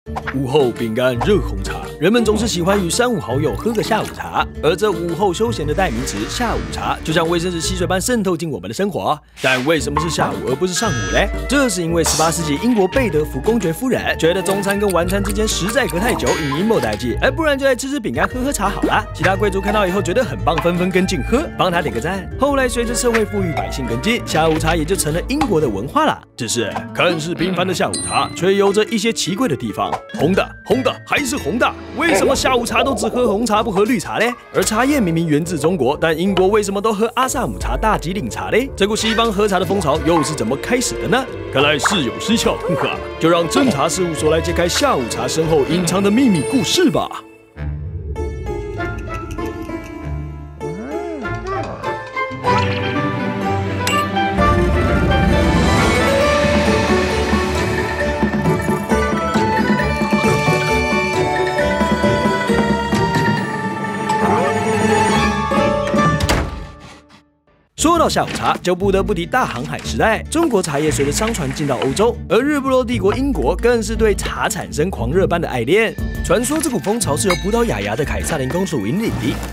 午后饼干热红茶，人们总是喜欢与三五好友喝个下午茶，而这午后休闲的代名词下午茶，就像卫生纸吸水般渗透进我们的生活。但为什么是下午而不是上午嘞？这是因为18世纪英国贝德福公爵夫人觉得中餐跟晚餐之间实在隔太久，引阴谋代际，不然就来吃吃饼干喝喝茶好啦。其他贵族看到以后觉得很棒，纷纷跟进喝，帮他点个赞。后来随着社会富裕，百姓跟进，下午茶也就成了英国的文化啦。只是看似平凡的下午茶，却有着一些奇怪的地方。红的还是红的，为什么下午茶都只喝红茶不喝绿茶嘞？而茶叶明明源自中国，但英国为什么都喝阿萨姆茶、大吉岭茶嘞？这股西方喝茶的风潮又是怎么开始的呢？看来事有蹊跷，呵呵，就让侦查事务所来揭开下午茶身后隐藏的秘密故事吧。说到下午茶，就不得不提大航海时代。中国茶叶随着商船进到欧洲，而日不落帝国英国更是对茶产生狂热般的爱恋。传说这股风潮是由葡萄牙的凯撒琳公主引领。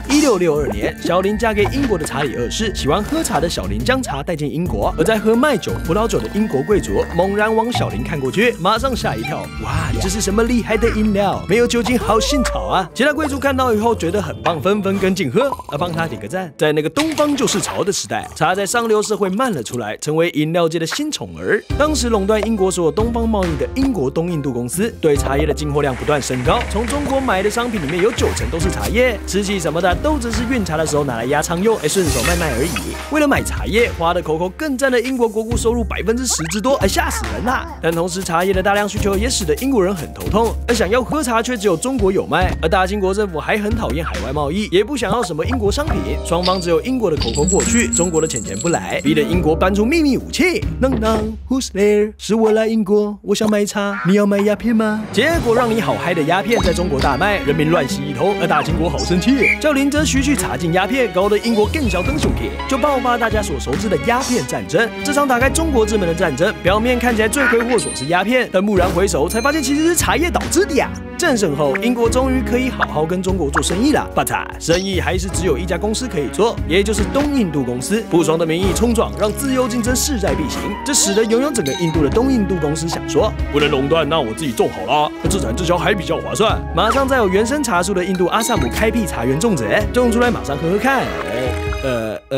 1662年，小林嫁给英国的查理2世，喜欢喝茶的小林将茶带进英国，而在喝麦酒、葡萄酒的英国贵族猛然往小林看过去，马上吓一跳，哇，这是什么厉害的饮料？没有酒精好新潮啊！其他贵族看到以后觉得很棒，纷纷跟进喝，帮他点个赞。在那个东方就是潮的时代，茶在上流社会漫了出来，成为饮料界的新宠儿。当时垄断英国所有东方贸易的英国东印度公司，对茶叶的进货量不断升高，从中国买的商品里面有90%都是茶叶，瓷器什么的都只是运茶的时候拿来压仓用，顺手卖卖而已。为了买茶叶，花的口更占了英国国库收入10%之多，吓死人啦！但同时，茶叶的大量需求也使得英国人很头痛，而想要喝茶却只有中国有卖，而大清国政府还很讨厌海外贸易，也不想要什么英国商品，双方只有英国的口过去，中国的钱不来，逼得英国搬出秘密武器。Who's there？ 是我来英国，我想买茶，你要买鸦片吗？结果让你好嗨的鸦片在中国大卖，人民乱吸一通，而大清国好生气，叫林则徐去查禁鸦片，搞得英国更小更凶气，就爆发大家所熟知的鸦片战争。这场打开中国之门的战争，表面看起来罪魁祸首是鸦片，但蓦然回首，才发现其实是茶叶导致的呀。战胜后，英国终于可以好好跟中国做生意了。But 生意还是只有一家公司可以做，也就是东印度公司。不爽的名义冲撞，让自由竞争势在必行。这使得拥有整个印度的东印度公司想说，不能垄断，那我自己种好了，自产自销还比较划算。马上在有原生茶树的印度阿萨姆开辟茶园种植，种出来马上喝喝看。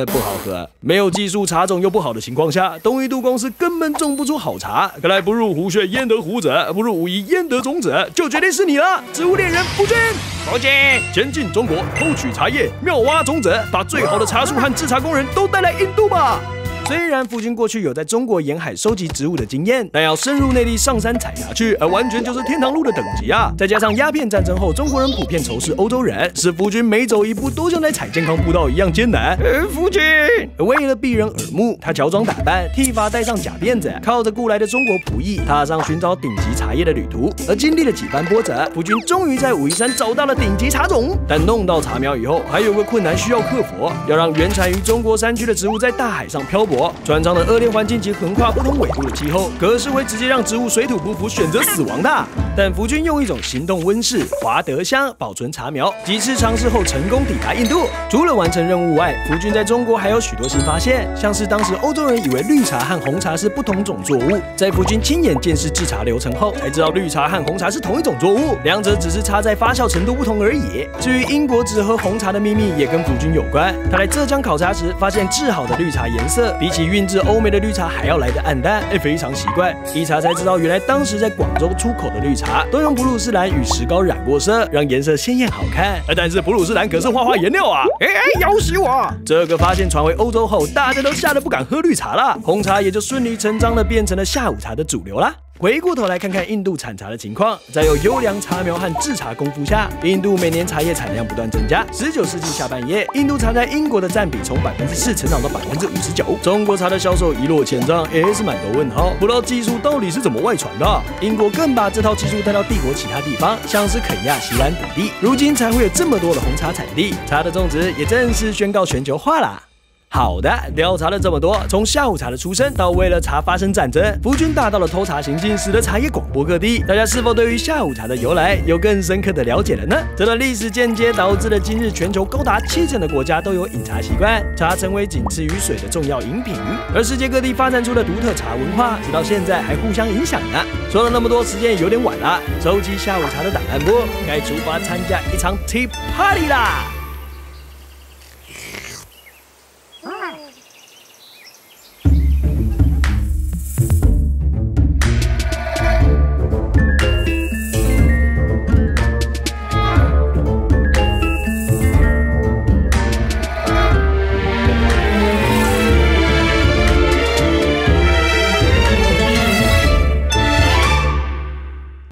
不好喝，没有技术，茶种又不好的情况下，东印度公司根本种不出好茶。看来不入虎穴焉得虎子，不入武夷焉得种子，就决定是你了，植物猎人夫君。夫君，前进中国，偷取茶叶，妙挖种子，把最好的茶树和制茶工人都带来印度吧。虽然夫君过去有在中国沿海收集植物的经验，但要深入内地上山采茶去，完全就是天堂路的等级啊！再加上鸦片战争后，中国人普遍仇视欧洲人，使夫君每走一步都像在踩健康步道一样艰难。夫君为了避人耳目，他乔装打扮，剃发，戴上假辫子，靠着雇来的中国仆役，踏上寻找顶级茶叶的旅途。而经历了几番波折，夫君终于在武夷山找到了顶级茶种。但弄到茶苗以后，还有个困难需要克服，要让原产于中国山区的植物在大海上漂泊。船舱的恶劣环境及横跨不同纬度的气候，可是会直接让植物水土不服，选择死亡的。但夫君用一种行动温室华德香保存茶苗，几次尝试后成功抵达印度。除了完成任务外，夫君在中国还有许多新发现，像是当时欧洲人以为绿茶和红茶是不同种作物，在夫君亲眼见识制茶流程后，才知道绿茶和红茶是同一种作物，两者只是差在发酵程度不同而已。至于英国只喝红茶的秘密，也跟夫君有关。他来浙江考察时，发现制好的绿茶颜色比起运至欧美的绿茶还要来得暗淡，非常奇怪。一查才知道，原来当时在广州出口的绿茶都用普鲁士蓝与石膏染过色，让颜色鲜艳好看。但是普鲁士蓝可是画画颜料啊！要死我！这个发现传回欧洲后，大家都吓得不敢喝绿茶了，红茶也就顺理成章的变成了下午茶的主流啦。回过头来看看印度产茶的情况，在有优良茶苗和制茶功夫下，印度每年茶叶产量不断增加。19世纪下半叶，印度茶在英国的占比从4%成长到59%，中国茶的销售一落千丈，也是满头问号，不知道技术到底是怎么外传的。英国更把这套技术带到帝国其他地方，像是肯亚、锡兰等地，如今才会有这么多的红茶产地，茶的种植也正式宣告全球化啦。好的，调查了这么多，从下午茶的出生到为了茶发生战争，福军大盗的偷茶行径使得茶叶广播各地，大家是否对于下午茶的由来有更深刻的了解了呢？这段历史间接导致了今日全球高达70%的国家都有饮茶习惯，茶成为仅次于水的重要饮品，而世界各地发展出的独特茶文化，直到现在还互相影响呢。说了那么多，时间有点晚了，收集下午茶的档案簿，该出发参加一场 Tea Party 啦！